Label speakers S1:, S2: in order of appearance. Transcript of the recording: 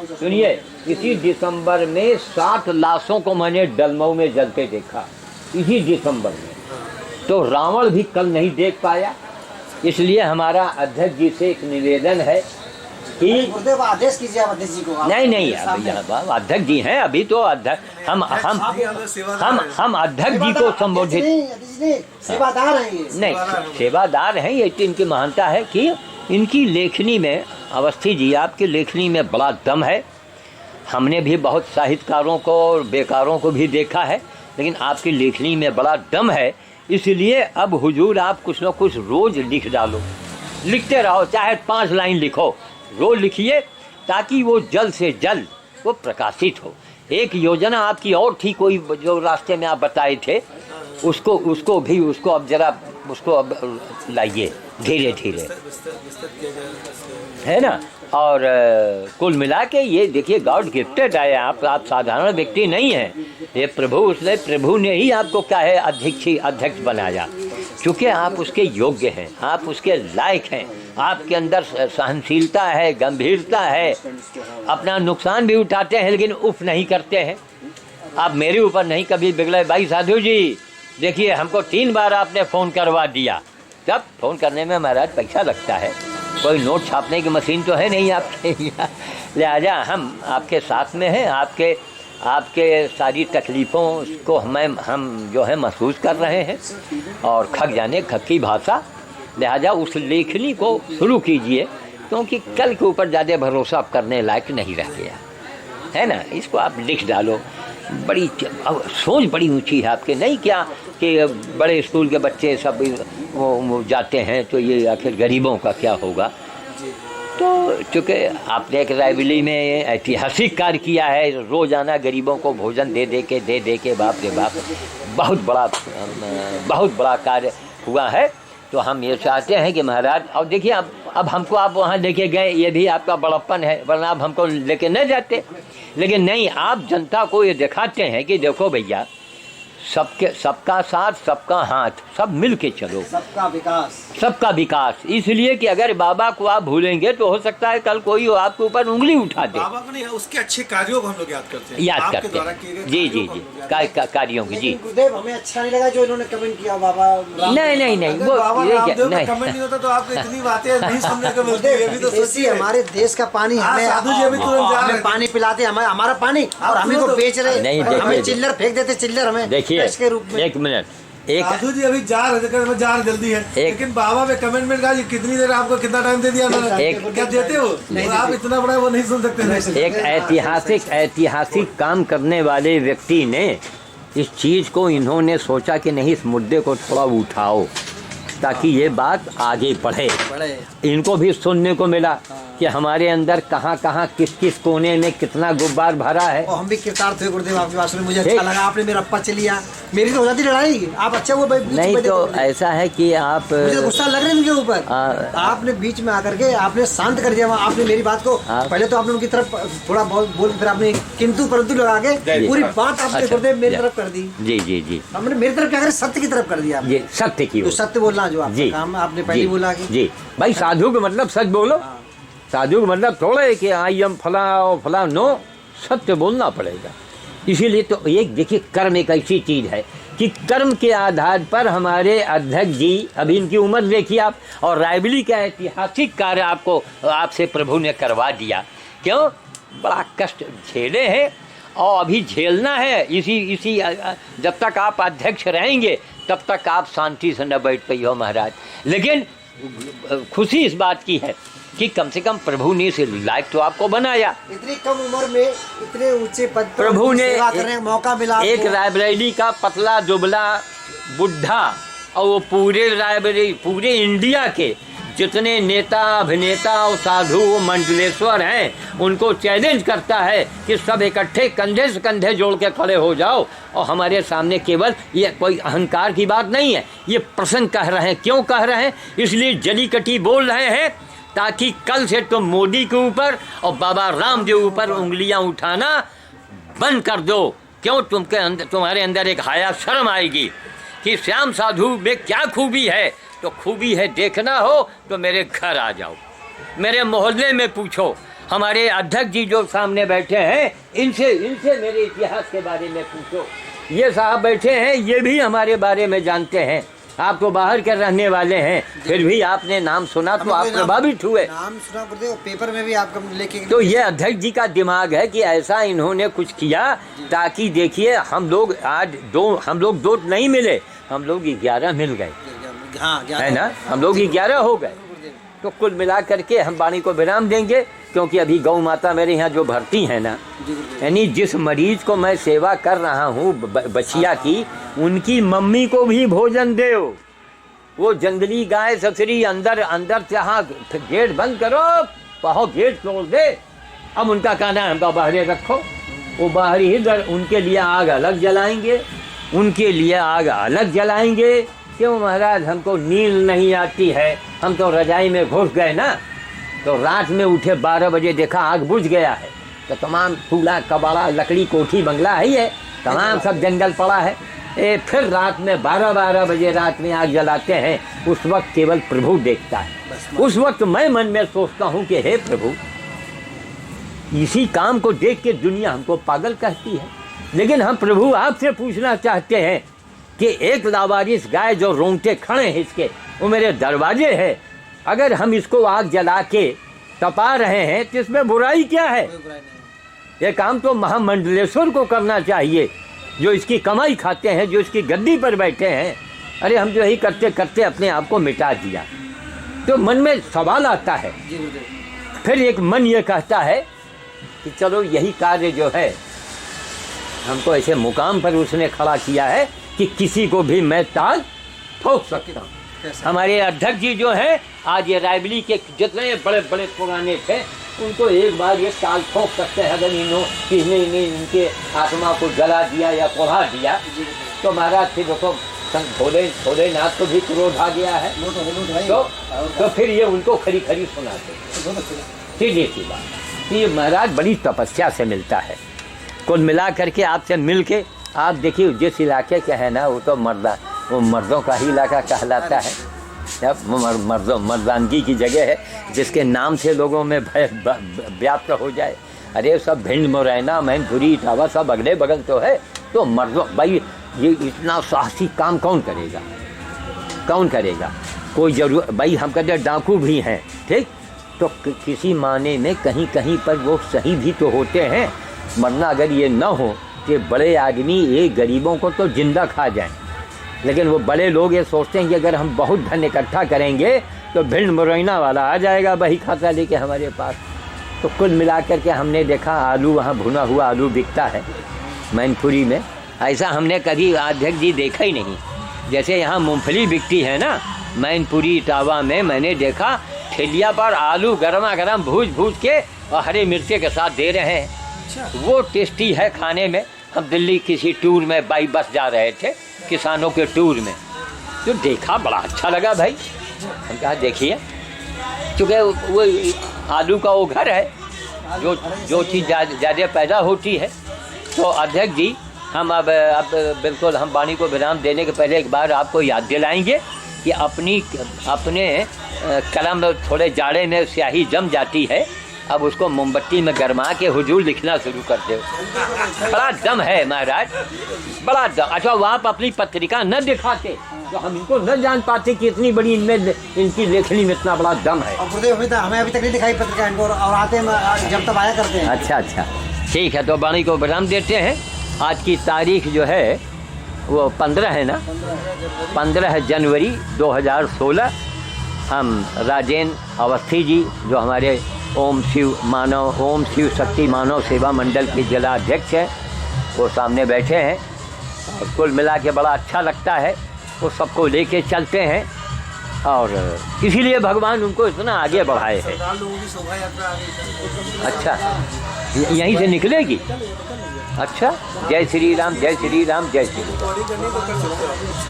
S1: सुनिए, इसी दिसंबर में 60 लाशों को मैंने डलमऊ में जलते देखा, इसी दिसंबर में। तो रावण भी कल नहीं देख पाया। इसलिए हमारा अध्यक्ष जी से एक निवेदन है कि
S2: आदेश कीजिए अध्यक्ष जी को।
S1: नहीं अध्यक्ष जी हैं अभी तो अध्यक्ष हम अध्यक्ष जी को संबोधित
S2: सेवादार हैं ये।
S1: नहीं, सेवादार हैं ये। इनकी महानता है कि इनकी लेखनी में, अवस्थी जी आपकी लेखनी में बड़ा दम है। हमने भी बहुत साहित्यकारों को और बेकारों को भी देखा है, लेकिन आपकी लेखनी में बड़ा दम है। इसलिए अब हुजूर आप कुछ न कुछ रोज़ लिख डालो, लिखते रहो, चाहे 5 लाइन लिखो, रोज़ लिखिए, ताकि वो जल्द से जल्द वो प्रकाशित हो। एक योजना आपकी और थी, कोई जो रास्ते में आप बताए थे, उसको अब जरा उसको अब लाइए धीरे धीरे, है ना। और कुल मिला के ये देखिए, गॉड गिफ्टेड है आप साधारण व्यक्ति नहीं हैं। ये प्रभु ने ही आपको क्या है अध्यक्ष बनाया, क्योंकि आप उसके योग्य हैं, आप उसके लायक हैं। आपके अंदर सहनशीलता है, गंभीरता है, अपना नुकसान भी उठाते हैं लेकिन उफ नहीं करते हैं। आप मेरे ऊपर नहीं कभी बिगड़े। भाई साधु जी देखिए, हमको 3 बार आपने फ़ोन करवा दिया। जब फ़ोन करने में महाराज पैसा लगता है, कोई नोट छापने की मशीन तो है नहीं आपके यहाँ, लिहाजा हम आपके साथ में हैं। आपके सारी तकलीफ़ों को हम जो है महसूस कर रहे हैं, और खग जाने खग की भाषा। लिहाजा उस लेखनी को शुरू कीजिए, क्योंकि कल के ऊपर ज़्यादा भरोसा करने लायक नहीं रह गया है ना। इसको आप लिख डालो। बड़ी सोच बड़ी ऊंची है आपके, नहीं क्या कि बड़े स्कूल के बच्चे सब वो जाते हैं, तो ये आखिर गरीबों का क्या होगा। तो चूँकि आपने एक रायबरेली में ऐतिहासिक कार्य किया है, रोज़ाना गरीबों को भोजन दे दे के बाप रे बाप, बहुत बड़ा कार्य हुआ है। तो हम ये चाहते हैं कि महाराज, और देखिए अब हमको आप वहाँ लेके गए, ये भी आपका बड़प्पन है, वरना आप हमको लेके न जाते। लेकिन नहीं, आप जनता को ये दिखाते हैं कि देखो भैया, सबका साथ, सबका हाथ, सब मिल के चलो, सबका विकास। इसलिए कि अगर बाबा को आप भूलेंगे तो हो सकता है कल कोई आपके ऊपर उंगली उठा दे।
S3: बाबा को नहीं, उसके अच्छे कार्यों को हम लोग याद करते हैं, जी
S1: कार्यों की। जी
S2: गुरुदेव, हमें अच्छा नहीं लगा जो इन्होंने कमेंट किया बाबा।
S1: नहीं वो
S3: कमेंट नहीं होता तो आपको इतनी बातें नहीं सुनने को मिलती है। अभी तो सोचिए,
S2: हमारे देश का पानी हमें पानी पिलाते, हमारा पानी, और हमें को बेच रहे, हमें चिल्लर फेंक देते, चिल्लर हमें
S1: देखिए।
S2: के रूप में।
S1: एक मिनट,
S3: साधु जी अभी जा रहे जल्दी है, लेकिन बाबा में कमेंटमेंट का कितनी देर आपको कितना टाइम दे दिया क्या देते हो? आप इतना बड़ा वो नहीं सुन सकते।
S1: एक ऐतिहासिक काम करने वाले व्यक्ति ने इस चीज़ को, इन्होंने सोचा कि नहीं, इस मुद्दे को थोड़ा उठाओ ताकि ये बात आगे बढ़े। इनको भी सुनने को मिला कि हमारे अंदर कहाँ किस कोने में कितना गुब्बार भरा है।
S2: हम भी कृतार्थ हुए गुरुदेव आपकी बात सुन, मुझे अच्छा लगा। आपने मेरा पक्ष लिया, मेरी तो हो जाती लड़ाई, आप अच्छा वो
S1: नहीं तो ऐसा है कि आप,
S2: मुझे तो गुस्सा लग रहा है उनके ऊपर, आपने बीच में आकर के आपने शांत कर दिया। आपने मेरी बात को, पहले तो आपने उनकी तरफ थोड़ा बहुत बोल, फिर आपने किंतु परंतु लगा के पूरी बात आपने गुरुदेव मेरी तरफ कर दी।
S1: जी
S2: हमने मेरी तरफ क्या करे, सत्य की तरफ कर दिया।
S1: सत्य की,
S2: तो सत्य बोलना जो आपका काम है, आपने पहले बोला कि
S1: जी भाई, साधु का मतलब सच बोलो। साधु का मतलब थोड़ा है कि आई एम फला और फला, नो, सत्य बोलना पड़ेगा। इसीलिए तो एक देखिए, कर्म एक ऐसी चीज़ है कि कर्म के आधार पर हमारे अध्यक्ष जी, अभी इनकी उम्र देखिए आप, और रायबरेली का ऐतिहासिक कार्य आपसे प्रभु ने करवा दिया। क्यों? बड़ा कष्ट झेले हैं और अभी झेलना है। इसी जब तक आप अध्यक्ष रहेंगे तब तक आप शांति से न बैठ पाई हो महाराज। लेकिन खुशी इस बात की है कि कम से कम प्रभु ने इस लायक तो आपको बनाया।
S2: इतनी कम उम्र में इतने ऊंचे पद पर
S1: प्रभु ने
S2: सेवा करने का मौका मिला।
S1: एक रायबरेली का पतला दुबला बुढ़ा, और वो पूरे रायबरेली, पूरे इंडिया के जितने नेता, अभिनेता और साधु मंडलेश्वर हैं, उनको चैलेंज करता है कि सब इकट्ठे कंधे से कंधे जोड़ के खड़े हो जाओ। और हमारे सामने केवल ये कोई अहंकार की बात नहीं है, ये प्रसंग कह रहे हैं। क्यों कह रहे हैं? इसलिए जली कटी बोल रहे हैं, ताकि कल से तुम मोदी के ऊपर और बाबा राम के ऊपर उंगलियां उठाना बंद कर दो। क्यों? तुम्हारे अंदर एक हाया शर्म आएगी कि श्याम साधु में क्या खूबी है। तो खूबी है देखना हो तो मेरे घर आ जाओ, मेरे मोहल्ले में पूछो, हमारे अध्यक्ष जी जो सामने बैठे हैं, इनसे मेरे इतिहास के बारे में पूछो। ये साहब बैठे हैं, ये भी हमारे बारे में जानते हैं। आप तो बाहर के रहने वाले हैं, फिर भी आपने नाम सुना तो आप प्रभावित हुए।
S2: नाम सुना गुरुदेव, पेपर में भी आपका लेके।
S1: तो ये अध्यक्ष जी का दिमाग है कि ऐसा इन्होंने कुछ किया ताकि देखिए हम लोग आज हम लोग दो नहीं मिले, हम लोग 11 मिल गए,
S2: हाँ,
S1: है ना, हम लोग 11 हो गए। तो कुल मिला करके हम वाणी को विराम देंगे, क्योंकि अभी गौ माता मेरे यहाँ जो भर्ती है ना, यानी जिस मरीज को मैं सेवा कर रहा हूँ बछिया की, उनकी मम्मी को भी भोजन दे। वो जंगली गाय ससुरी अंदर चाह गेट बंद करो, पाहो गेट तोड़ दे। अब उनका कहना है हमको बाहर रखो, वो बाहर ही उनके लिए आग अलग जलाएंगे, उनके लिए आग अलग जलाएंगे। क्यों महाराज, हमको नींद नहीं आती है, हम तो रजाई में घुस गए ना, तो रात में उठे 12 बजे देखा आग बुझ गया है, तो तमाम चूल्हा कबाड़ा लकड़ी कोठी बंगला है, तमाम सब जंगल पड़ा है। फिर रात में 12 बजे रात में आग जलाते हैं, उस वक्त केवल प्रभु देखता है। उस वक्त मैं मन में सोचता हूँ कि हे प्रभु, इसी काम को देख के दुनिया हमको पागल कहती है, लेकिन हम प्रभु आपसे पूछना चाहते हैं कि एक लावारिस गाय जो रोंगटे खड़े हैं इसके, वो मेरे दरवाजे है, अगर हम इसको आग जला के तपा रहे हैं तो इसमें बुराई क्या है? ये काम तो महामंडलेश्वर को करना चाहिए, जो इसकी कमाई खाते हैं, जो इसकी गद्दी पर बैठे हैं। अरे हम जो यही करते करते अपने आप को मिटा दिया। तो मन में सवाल आता है, फिर एक मन ये कहता है कि चलो यही कार्य जो है हमको ऐसे मुकाम पर उसने खड़ा किया है कि किसी को भी मैं ताल ठोक सकता हूँ। हमारे अध्यक्ष जी जो हैं, आज ये रायबली के जितने बड़े बड़े पुराने थे, उनको एक बार ये ताल ठोक सकते हैं। अगर किसी ने इनके आत्मा को जला दिया या कोढ़ा दिया तो महाराज फिर तो भोलेनाथ को भी क्रोध आ गया है, तो फिर ये उनको खरी खरी सुनाते। सीधी सी बात, ये महाराज बड़ी तपस्या से मिलता है। कुल मिला करके आपसे मिल के आप देखिए, जिस इलाके के है ना, वो तो मर्दों का ही इलाका कहलाता है। अब मर्दानगी की जगह है, जिसके नाम से लोगों में भय व्याप्त हो जाए। अरे सब भिंड मुरैना मैनपुरी इटावा सब अगले बगल तो है, तो मर्दों भाई ये इतना साहसी काम कौन करेगा, कौन करेगा? कोई जरूर भाई, हम कहते डाकू भी हैं, ठीक, तो किसी माने में कहीं कहीं पर वो सही भी तो होते हैं, वरना अगर ये न हो कि बड़े आदमी ये गरीबों को तो जिंदा खा जाएं, लेकिन वो बड़े लोग ये सोचते हैं कि अगर हम बहुत धन इकट्ठा करेंगे तो भिंड मुरैना वाला आ जाएगा बही खाता लेके हमारे पास। तो कुल मिला कर के हमने देखा आलू, वहाँ भुना हुआ आलू बिकता है मैनपुरी में, ऐसा हमने कभी अध्यक्ष जी देखा ही नहीं। जैसे यहाँ मूंगफली बिकती है ना मैनपुरी इटावा में, मैंने देखा ठेलिया पर आलू गरमा गरम भूज के और हरी मिर्ची के साथ दे रहे हैं। वो टेस्टी है खाने में। हम दिल्ली किसी टूर में बाई बस जा रहे थे, किसानों के टूर में, तो देखा बड़ा अच्छा लगा भाई। हम कहा देखिए, चूँकि वो आलू का वो घर है, जो चीज़ ज़्यादा पैदा होती है। तो अध्यक्ष जी, हम अब बिल्कुल हम वाणी को विराम देने के पहले एक बार आपको याद दिलाएंगे कि अपने कलम थोड़े जाड़े में स्याही जम जाती है, अब उसको मोमबत्ती में गरमा के हुजूर लिखना शुरू कर दो। बड़ा दम है महाराज, बड़ा दम। अच्छा, वो आप अपनी पत्रिका न दिखाते तो हम इनको न जान पाते कि इतनी बड़ी इनमें इनकी लेखनी में इतना बड़ा दम है।
S2: हमें अभी तक नहीं दिखाई पत्रिका इनको, और आते हैं जब तक आया करते हैं।
S1: अच्छा, ठीक है, तो वाणी को विराम देते हैं। आज की तारीख जो है वो 15 है ना, 15 जनवरी 2016। हम राजेंद्र अवस्थी जी, जो हमारे ओम शिव शक्ति मानव सेवा मंडल के जिलाध्यक्ष हैं, वो सामने बैठे हैं। और कुल मिला के बड़ा अच्छा लगता है, वो सबको लेके चलते हैं, और इसीलिए भगवान उनको इतना आगे बढ़ाए हैं। अच्छा, यहीं से निकलेगी? अच्छा, जय श्री राम, जय श्री राम, जय श्री राम।